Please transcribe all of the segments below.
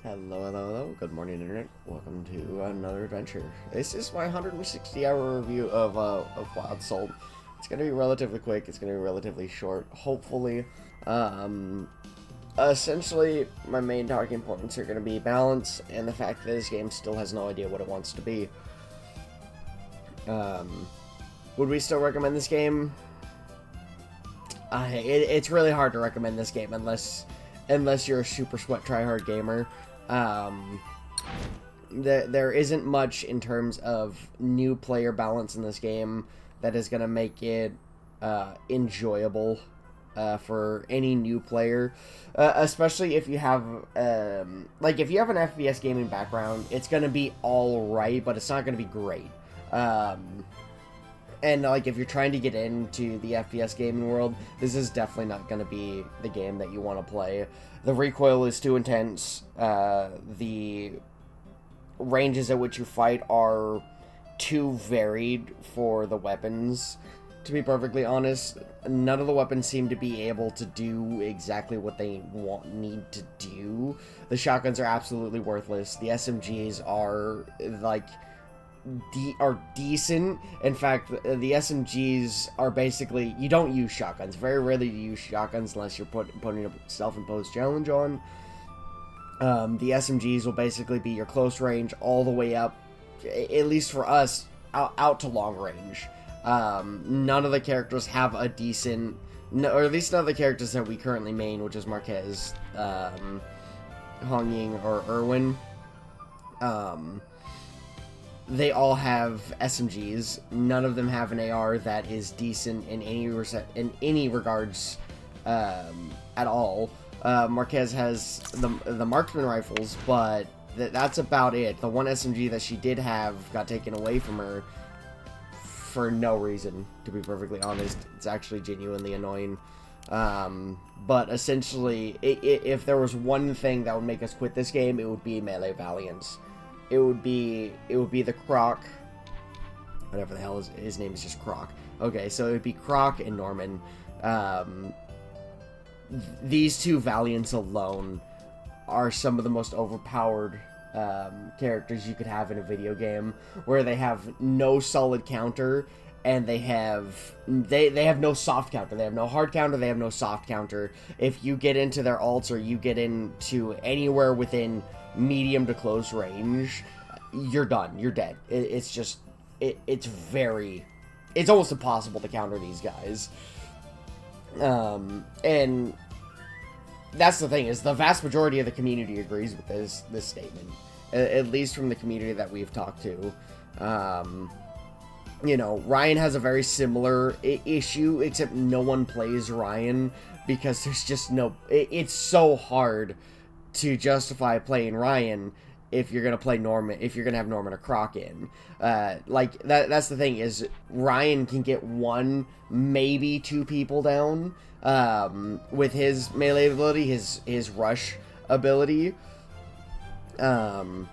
Hello, hello, hello. Good morning, Internet. Welcome to another adventure. This is my 160-hour review of Wild Salt. It's going to be relatively quick. It's going to be relatively short, hopefully. Essentially, my main talking points are going to be balance and the fact that this game still has no idea what it wants to be. Would we still recommend this game? It's really hard to recommend this game unless you're a super sweat tryhard gamer. There isn't much in terms of new player balance in this game that is going to make it enjoyable for any new player, especially if you have if you have an FPS gaming background. It's going to be all right, but it's not going to be great. And if you're trying to get into the FPS gaming world, this is definitely not going to be the game that you want to play. The recoil is too intense. The ranges at which you fight are too varied for the weapons. To be perfectly honest, none of the weapons seem to be able to do exactly what they need to do. The shotguns are absolutely worthless. The SMGs are decent. In fact, the SMGs are basically, you don't use shotguns. Very rarely do you use shotguns unless you're putting a self-imposed challenge on. The SMGs will basically be your close range all the way up, at least for us, out to long range. None of the characters have a decent, or at least none of the characters that we currently main, which is Marquez, Hong Ying, or Irwin. They all have SMGs. None of them have an AR that is decent in any regards at all. Marquez has the marksman rifles, but that's about it. The one SMG that she did have got taken away from her for no reason, to be perfectly honest. It's actually genuinely annoying. But essentially, if there was one thing that would make us quit this game, it would be melee valiance. It would be the Croc, whatever the hell his name is, just Croc. Okay, so it would be Croc and Norman. These two Valiants alone are some of the most overpowered characters you could have in a video game, where they have no solid counter, and they have no soft counter. They have no hard counter, they have no soft counter. If you get into their ults, or you get into anywhere within medium to close range, you're done. You're dead. It's almost impossible to counter these guys. And that's the thing, is the vast majority of the community agrees with this statement, at least from the community that we've talked to. Ryan has a very similar issue, except no one plays Ryan because there's just it's so hard to justify playing Ryan if you're gonna play Norman, if you're gonna have Norman or Croc in. That's the thing, is Ryan can get one, maybe two people down with his melee ability, his rush ability, or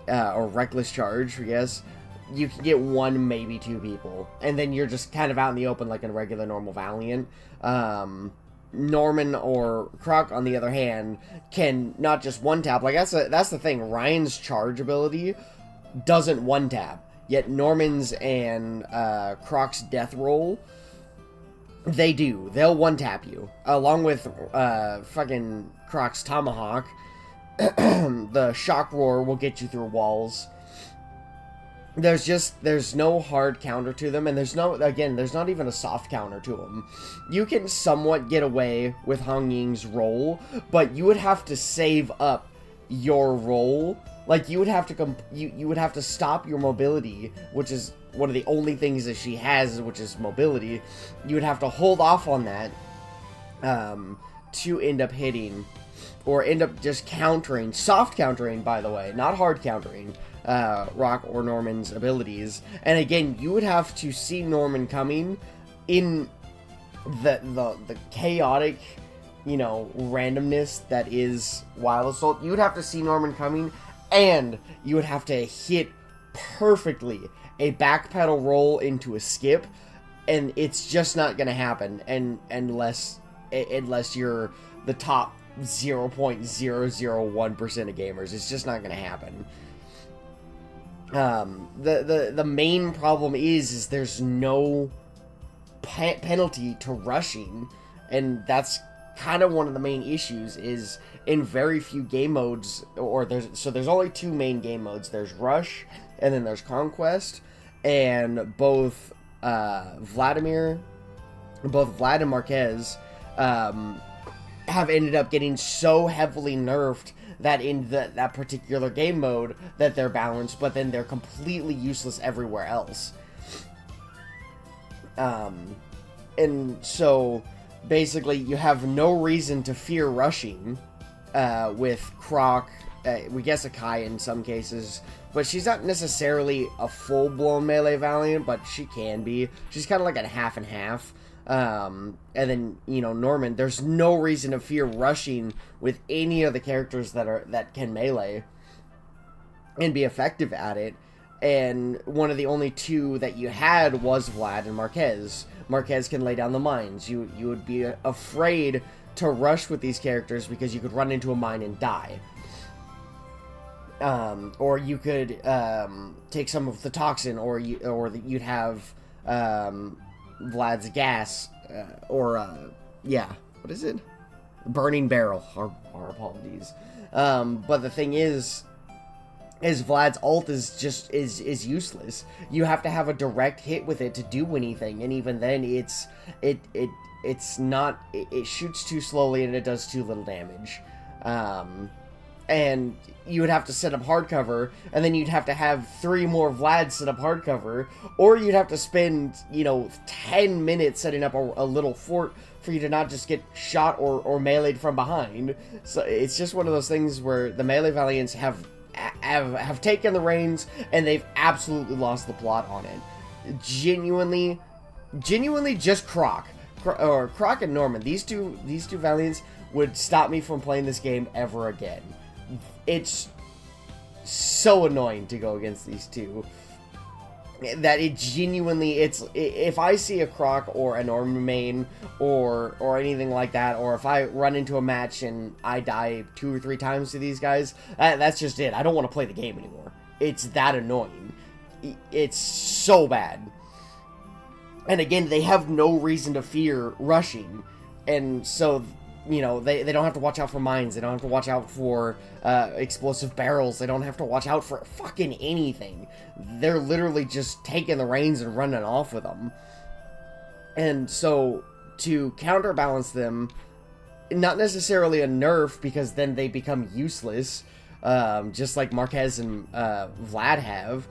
reckless charge, I guess. You can get one, maybe two people, and then you're just kind of out in the open like a regular normal Valiant. Norman or Croc, on the other hand, can not just one-tap. That's the thing. Ryan's charge ability doesn't one-tap, yet Norman's and Croc's death roll, they do. They'll one-tap you. Along with fucking Croc's tomahawk, the shock roar will get you through walls. There's no hard counter to them, and there's not even a soft counter to them. You can somewhat get away with Hong Ying's roll, but you would have to save up your roll. You would have to you would have to stop your mobility, which is one of the only things that she has, which is mobility. You would have to hold off on that to end up hitting, or end up just countering, soft countering, by the way, not hard countering, Rock or Norman's abilities. And again, you would have to see Norman coming in the chaotic, randomness that is Wild Assault. You would have to see Norman coming, and you would have to hit perfectly a backpedal roll into a skip, and it's just not going to happen unless you're the top 0.001% of gamers. It's just not going to happen. The main problem is there's no penalty to rushing, and that's kind of one of the main issues. Is in very few game modes, or there's only two main game modes. There's Rush, and then there's Conquest, and both Vlad and Marquez have ended up getting so heavily nerfed that in that particular game mode that they're balanced, but then they're completely useless everywhere else. And so basically you have no reason to fear rushing with Croc, we guess Akai in some cases, but she's not necessarily a full-blown melee Valiant, but she can be. She's kind of like a half and half. And then, you know, Norman, there's no reason to fear rushing with any of the characters that can melee and be effective at it. And one of the only two that you had was Vlad and Marquez. Marquez can lay down the mines. You would be afraid to rush with these characters because you could run into a mine and die. Or you could take some of the toxin, or you'd have Vlad's gas, yeah, what is it? Burning Barrel. Our apologies. But the thing is Vlad's ult is useless. You have to have a direct hit with it to do anything, and even then it shoots too slowly and it does too little damage. And you would have to set up hardcover, and then you'd have to have 3 more Vlads set up hardcover, or you'd have to spend, 10 minutes setting up a little fort for you to not just get shot or meleeed from behind. So it's just one of those things where the melee Valiants have taken the reins, and they've absolutely lost the plot on it. Genuinely just Croc and Norman. These two Valiants would stop me from playing this game ever again. It's so annoying to go against these two that if I see a Croc or a Norman main or anything like that, or if I run into a match and I die 2 or 3 times to these guys, that's just it. I don't want to play the game anymore. It's that annoying. It's so bad. And again, they have no reason to fear rushing, and so they don't have to watch out for mines. They don't have to watch out for explosive barrels. They don't have to watch out for fucking anything. They're literally just taking the reins and running off with them. And so to counterbalance them, not necessarily a nerf, because then they become useless, just like Marquez and Vlad have.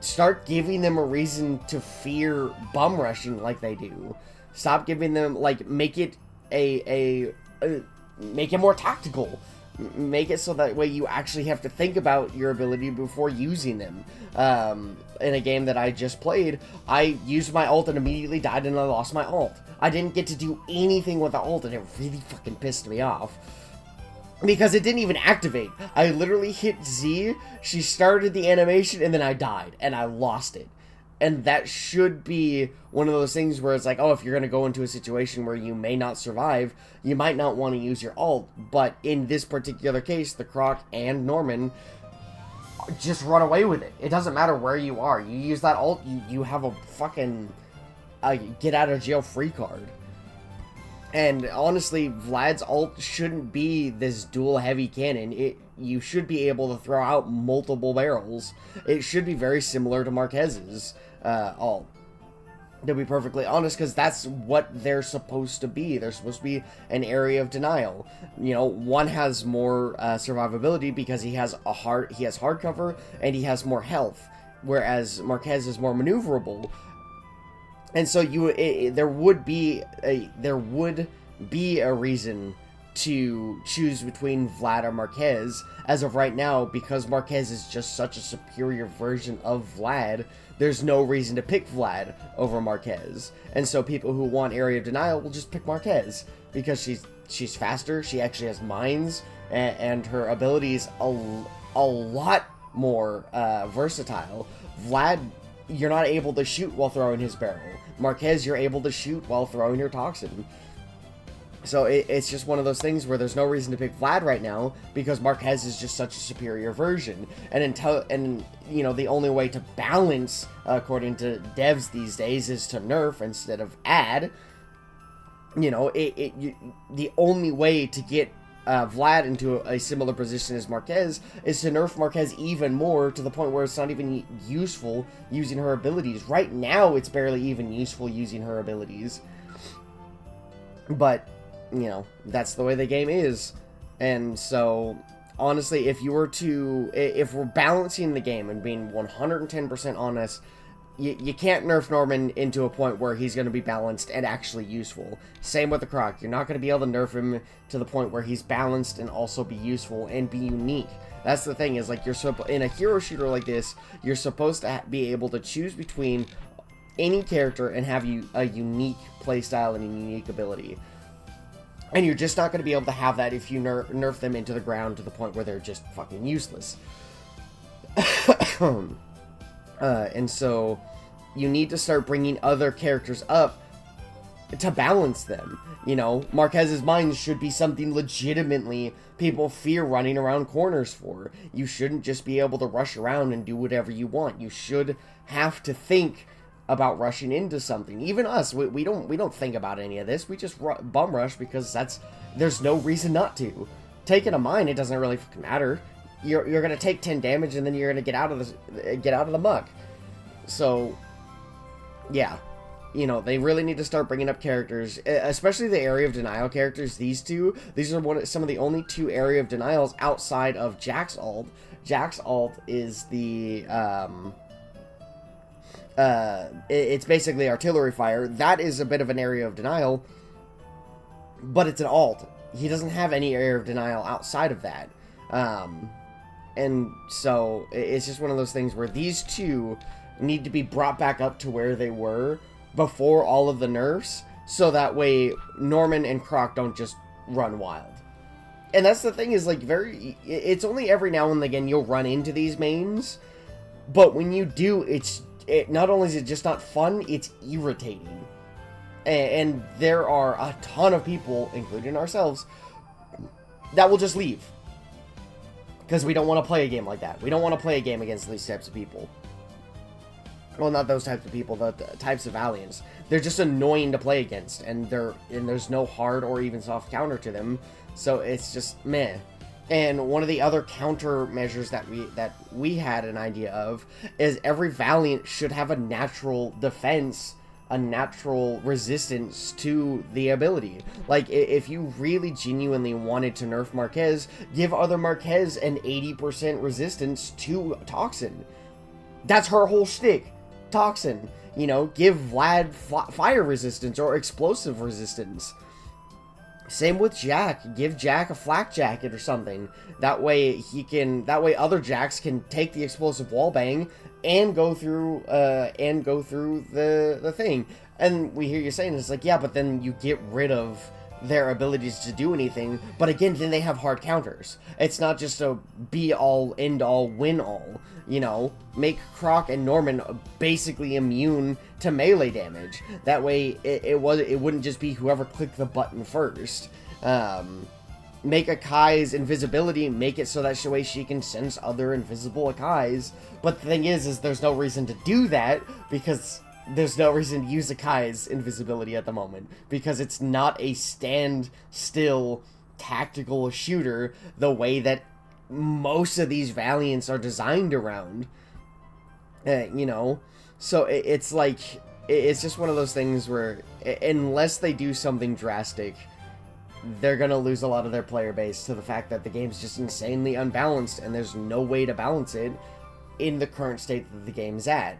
Start giving them a reason to fear bum rushing like they do. Stop giving them, make it make it more tactical. Make it so that way you actually have to think about your ability before using them. In a game that I just played, I used my ult and immediately died, and I lost my ult. I didn't get to do anything with the ult, and it really fucking pissed me off, because it didn't even activate. I literally hit Z, she started the animation, and then I died, and I lost it. And that should be one of those things where it's like, oh, if you're going to go into a situation where you may not survive, you might not want to use your ult. But in this particular case, the Croc and Norman just run away with it. It doesn't matter where you are. You use that ult, you have a fucking get out of jail free card. And honestly, Vlad's ult shouldn't be this dual heavy cannon. You should be able to throw out multiple barrels. It should be very similar to Marquez's ult, to be perfectly honest, because that's what they're supposed to be. They're supposed to be an area of denial. One has more survivability because he has hard cover and he has more health, whereas Marquez is more maneuverable. And so there would be a reason to choose between Vlad or Marquez as of right now, because Marquez is just such a superior version of Vlad. There's no reason to pick Vlad over Marquez, and so people who want area of denial will just pick Marquez because she's faster. She actually has mines, and her abilities a lot more versatile. Vlad, you're not able to shoot while throwing his barrel. Marquez, you're able to shoot while throwing your toxin. So it's just one of those things where there's no reason to pick Vlad right now because Marquez is just such a superior version. And the only way to balance, according to devs these days, is to nerf instead of add. The only way to get Vlad into a similar position as Marquez is to nerf Marquez even more, to the point where it's not even useful using her abilities. Right now, it's barely even useful using her abilities. But that's the way the game is. And so, honestly, if we're balancing the game and being 110% honest, you can't nerf Norman into a point where he's going to be balanced and actually useful. Same with the Croc. You're not going to be able to nerf him to the point where he's balanced and also be useful and be unique. That's the thing, is like, in a hero shooter like this, you're supposed to be able to choose between any character and have a unique playstyle and a unique ability. And you're just not going to be able to have that if you nerf them into the ground to the point where they're just fucking useless. And so you need to start bringing other characters up to balance them. Marquez's mines should be something legitimately people fear running around corners for. You shouldn't just be able to rush around and do whatever you want. You should have to think about rushing into something. Even us, we don't think about any of this. We just bum rush because there's no reason not to. Taking a mine, it doesn't really fucking matter. You're gonna take 10 damage and then you're gonna get out of the muck. So yeah, they really need to start bringing up characters, especially the Area of Denial characters. These are some of the only two Area of Denials outside of Jack's ult. Jack's ult is the it's basically artillery fire. That is a bit of an Area of Denial, but it's an ult. He doesn't have any Area of Denial outside of that. And so it's just one of those things where these two need to be brought back up to where they were before all of the nerfs, so that way Norman and Croc don't just run wild. And that's the thing, is like, it's only every now and again you'll run into these mains, but when you do, it not only is it just not fun, it's irritating. And there are a ton of people, including ourselves, that will just leave. Because we don't want to play a game like that. We don't want to play a game against these types of people. Well, not those types of people, the types of Valiants. They're just annoying to play against, and there's no hard or even soft counter to them. So it's just meh. And one of the other countermeasures that we had an idea of is every Valiant should have a natural defense, a natural resistance to the ability. Like, if you really genuinely wanted to nerf Marquez, give other Marquez an 80% resistance to Toxin. That's her whole shtick. Toxin. Give Vlad fire resistance or explosive resistance. Same with Jack. Give Jack a flak jacket or something. That way other Jacks can take the explosive wallbang and go through the thing. And we hear you saying, it's like, yeah, but then you get rid of their abilities to do anything. But again, then they have hard counters. It's not just a be all, end all, win all. Make Croc and Norman basically immune to melee damage. That way, it wouldn't just be whoever clicked the button first. Make Akai's invisibility, make it so that way she can sense other invisible Akai's. But the thing is there's no reason to do that, because there's no reason to use Akai's invisibility at the moment, because it's not a stand-still tactical shooter the way that most of these Valiants are designed around. So it's like, it's just one of those things where, unless they do something drastic, they're gonna lose a lot of their player base to the fact that the game's just insanely unbalanced, and there's no way to balance it in the current state that the game's at.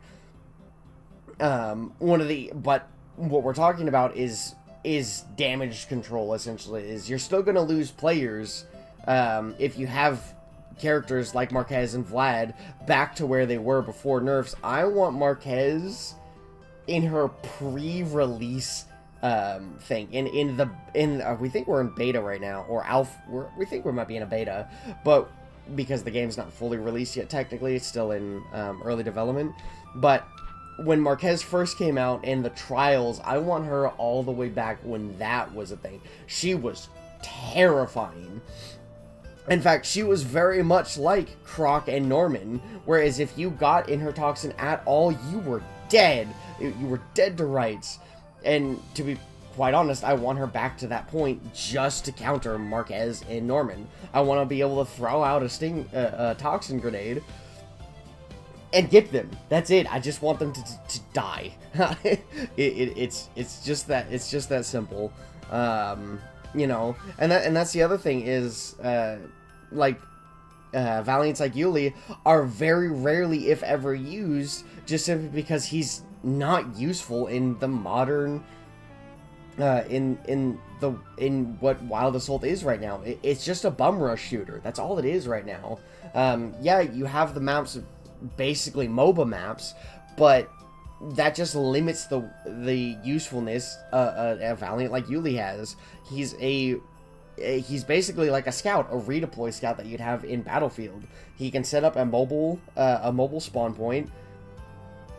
But what we're talking about is damage control, essentially. Is you're still gonna lose players if you have characters like Marquez and Vlad back to where they were before nerfs. I want Marquez in her pre-release thing. We think we're in beta right now, or alpha. We think we might be in a beta, but because the game's not fully released yet, technically, it's still in early development. But when Marquez first came out in the trials, I want her all the way back when that was a thing. She was terrifying. In fact, she was very much like Croc and Norman, whereas if you got in her toxin at all, you were dead. You were dead to rights. And to be quite honest, I want her back to that point just to counter Marquez and Norman. I want to be able to throw out a toxin grenade and get them. That's it. I just want them to die. It's just that simple. You know, and that's the other thing is, Valiants like Yuli are very rarely, if ever, used, just simply because he's not useful in the modern, in what Wild Assault is right now. It's just a bum rush shooter. That's all it is right now. Yeah, you have the maps, basically MOBA maps, but that just limits the usefulness a Valiant like Yuli has. He's basically like a scout, a redeploy scout that you'd have in Battlefield. He can set up a mobile spawn point,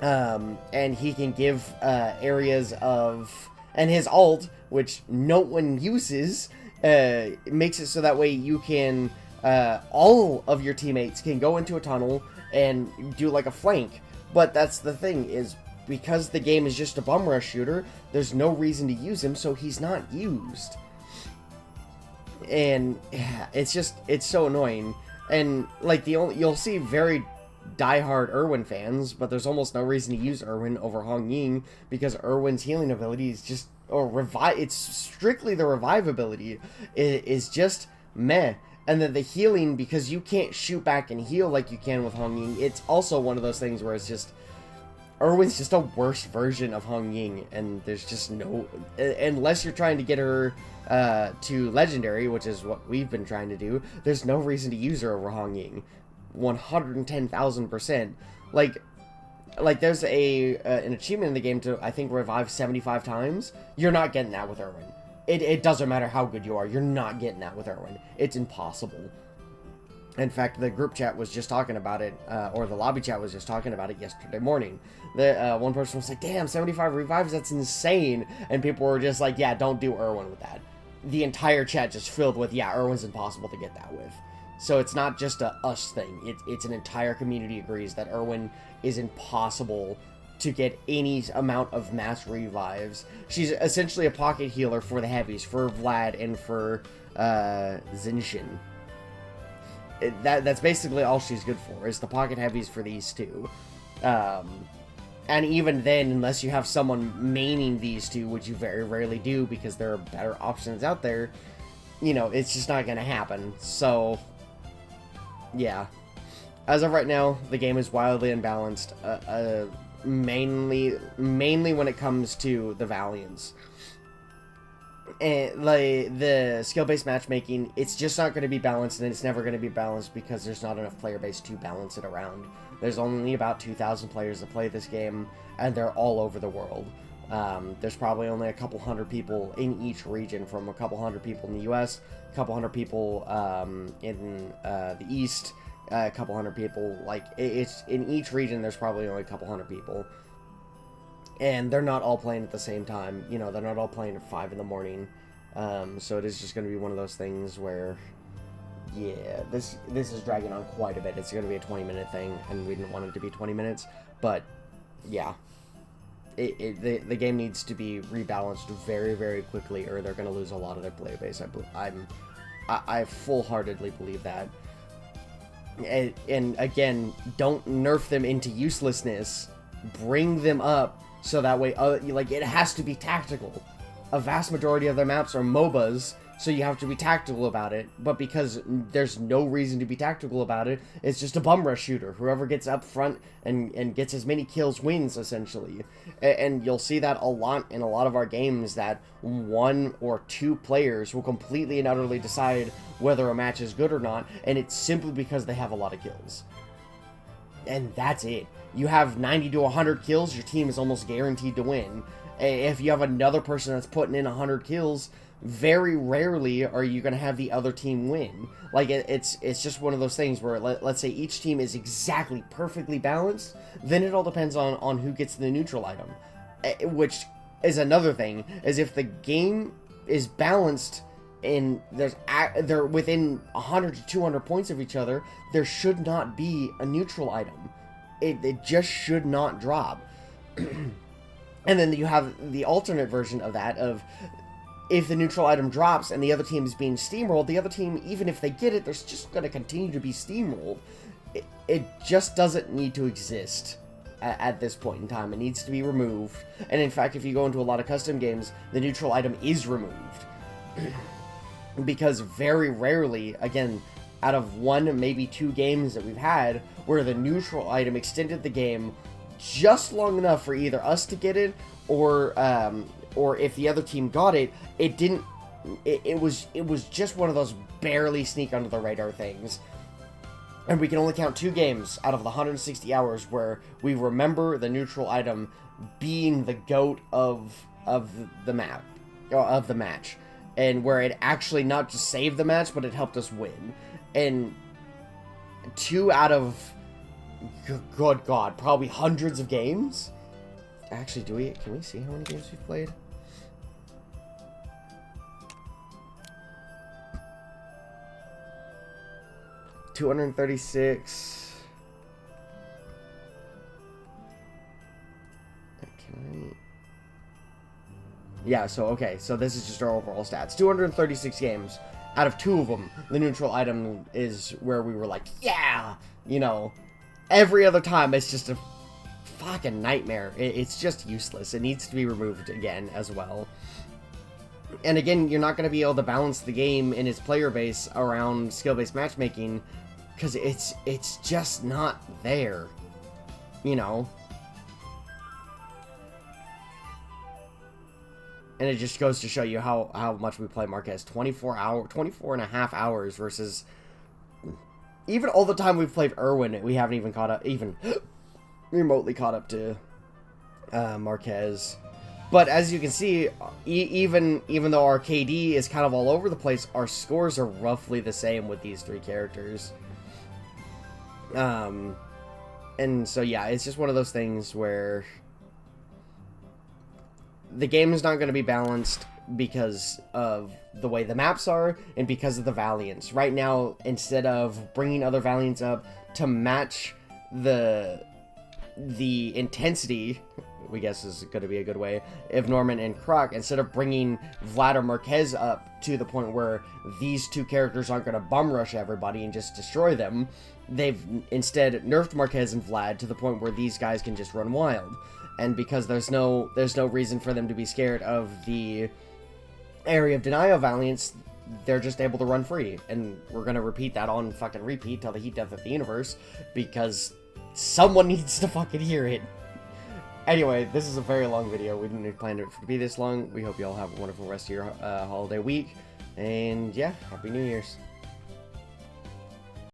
and he can give areas of, and his ult, which no one uses, makes it so that way you can all of your teammates can go into a tunnel and do like a flank. But that's the thing, is because the game is just a bum rush shooter, there's no reason to use him, so he's not used. And it's so annoying. And like you'll see very diehard Irwin fans, but there's almost no reason to use Irwin over Hong Ying, because Irwin's healing ability is just, it's strictly the revive ability is just meh. And then the healing, because you can't shoot back and heal like you can with Hong Ying, it's also one of those things where it's just, Irwin's just a worse version of Hong Ying, and there's just no, unless you're trying to get her to Legendary, which is what we've been trying to do, there's no reason to use her over Hong Ying. 110,000%. Like there's an achievement in the game to, I think, revive 75 times. You're not getting that with Irwin. It doesn't matter how good you are, you're not getting that with Irwin. It's impossible. In fact, the group chat was just talking about it, or the lobby chat was just talking about it yesterday morning. One person was like, damn, 75 revives, that's insane. And people were just like, yeah, don't do Irwin with that. The entire chat just filled with, yeah, Irwin's impossible to get that with. So it's not just a us thing. It's an entire community agrees that Irwin is impossible to get any amount of mass revives. She's essentially a pocket healer for the heavies, for Vlad and for Zinshin. That's basically all she's good for, is the pocket heavies for these two. And even then, unless you have someone maining these two, which you very rarely do because there are better options out there, you know, it's just not going to happen. So, yeah. As of right now, the game is wildly unbalanced, mainly when it comes to the Valiants. And like the skill-based matchmaking, it's just not going to be balanced, and it's never going to be balanced because there's not enough player base to balance it around. There's only about 2,000 players that play this game, and they're all over the world. There's probably only a couple hundred people in each region, from a couple hundred people in the US, a couple hundred people in the East, a couple hundred people, like, it's in each region there's probably only a couple hundred people. And they're not all playing at the same time. You know, they're not all playing at 5 in the morning. So it is just going to be one of those things where, yeah, this is dragging on quite a bit. It's going to be a 20-minute thing, and we didn't want it to be 20 minutes. But, yeah. The game needs to be rebalanced very, very quickly, or they're going to lose a lot of their player base. I full-heartedly believe that. And again, don't nerf them into uselessness. Bring them up. So that way, like, it has to be tactical. A vast majority of their maps are MOBAs, so you have to be tactical about it. But because there's no reason to be tactical about it, it's just a bum rush shooter. Whoever gets up front and gets as many kills wins, essentially. And you'll see that a lot in a lot of our games, that 1 or 2 players will completely and utterly decide whether a match is good or not, and it's simply because they have a lot of kills. And that's it. You have 90 to 100 kills, your team is almost guaranteed to win. If you have another person that's putting in 100 kills, very rarely are you going to have the other team win. Like, it's just one of those things where, let's say each team is exactly perfectly balanced, then it all depends on who gets the neutral item. Which is another thing, is if the game is balanced and they're within 100 to 200 points of each other, there should not be a neutral item. It just should not drop. And then you have the alternate version of that, of if the neutral item drops and the other team is being steamrolled, the other team, even if they get it, they're just going to continue to be steamrolled. It just doesn't need to exist at this point in time. It needs to be removed. And in fact, if you go into a lot of custom games, the neutral item is removed. Because very rarely, again, out of 1, maybe 2 games that we've had, where the neutral item extended the game just long enough for either us to get it, or if the other team got it, it didn't. It was just one of those barely sneak under the radar things. And we can only count 2 games out of the 160 hours where we remember the neutral item being the GOAT of the map, or of the match, and where it actually not just saved the match, but it helped us win. And 2 out of, good God, probably hundreds of games. Actually, can we see how many games we've played? $236. Yeah, so, okay, so this is just our overall stats. 236 games. Out of 2 of them, the neutral item is where we were like, yeah! You know, every other time, it's just a fucking nightmare. It's just useless. It needs to be removed again, as well. And again, you're not going to be able to balance the game in its player base around skill-based matchmaking, because it's just not there, you know? And it just goes to show you how much we play Marquez. 24 and a half hours versus... Even all the time we've played Irwin, we haven't even caught up, even remotely caught up to Marquez. But as you can see, even though our KD is kind of all over the place, our scores are roughly the same with these 3 characters. And so yeah, it's just one of those things where the game is not going to be balanced because of the way the maps are and because of the Valiants. Right now, instead of bringing other Valiants up to match the intensity, we guess is going to be a good way, of Norman and Croc, instead of bringing Vlad or Marquez up to the point where these 2 characters aren't going to bum rush everybody and just destroy them, they've instead nerfed Marquez and Vlad to the point where these guys can just run wild. And because there's no reason for them to be scared of the Area of Denial Valiants, they're just able to run free. And we're going to repeat that on fucking repeat till the heat death of the universe, because someone needs to fucking hear it. Anyway, this is a very long video. We didn't plan it to be this long. We hope you all have a wonderful rest of your holiday week. And yeah, Happy New Year's.